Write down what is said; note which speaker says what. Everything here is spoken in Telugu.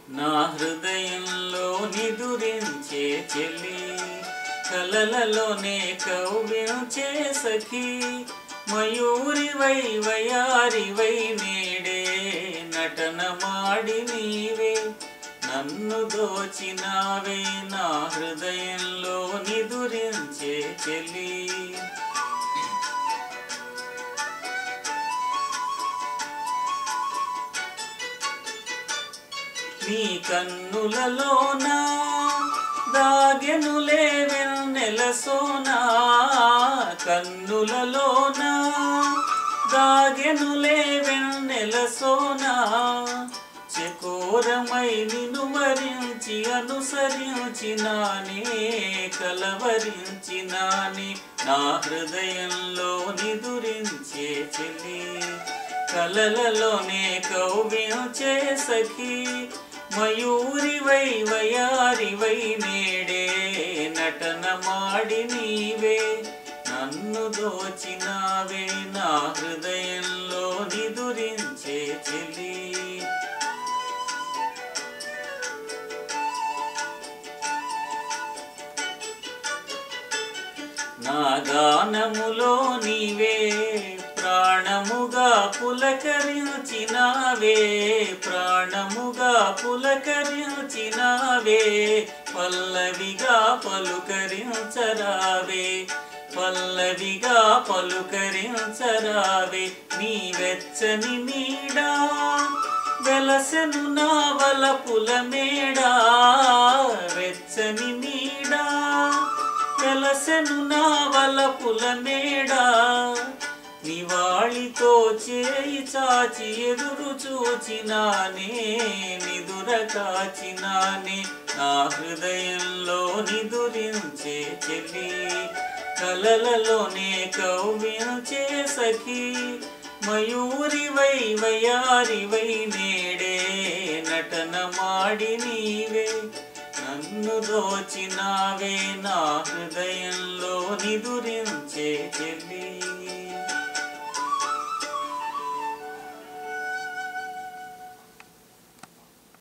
Speaker 1: నా హృదయంలో నిదురించే చెలి కలలలోనే కౌగిలించే సఖీ మయూరివై వయారివై నేడే నటన మాడి నీవే నన్ను దోచినావే నా హృదయంలో నిదురించే చెలి నీ కన్నులలోనా దాగెనులే వెన్నెల సోనా కన్నులలోనా దాగెనులే వెన్నెల సోనా చకోరమై నిన్ను వరించి అనుసరించినానే కలవరించినానే నా హృదయంలో నిదురించే చెలి కలలలోనే కౌగిలించే సఖీ మయూరివై వయారివై నేడే నటన మాడి నీవే నన్ను దోచినావే నా హృదయంలో నిదురించే చెలి నా గానములో నీవే ప్రాణముగా పులకరించినావే ప్రాణముగా పులకరించినావే పల్లవిగా పలుకరించరావే పల్లవిగా పలుకరించరావే నీ వెచ్చని నీడా వెలసెను నా వలపుల మేడా వెచ్చని నీడా వెలసెను నా వలపుల మేడా నివాళితో చేయి చాచి ఎదురు చూచినానే నిదుర కాచినానే నా హృదయంలో నిదురించే చెలి కలలలోనే కౌగిలించే సఖీ మయూరివై వయారివై నేడే నటన మాడి నీవే నన్ను దోచినావే నా హృదయంలో నిదురించే చెలి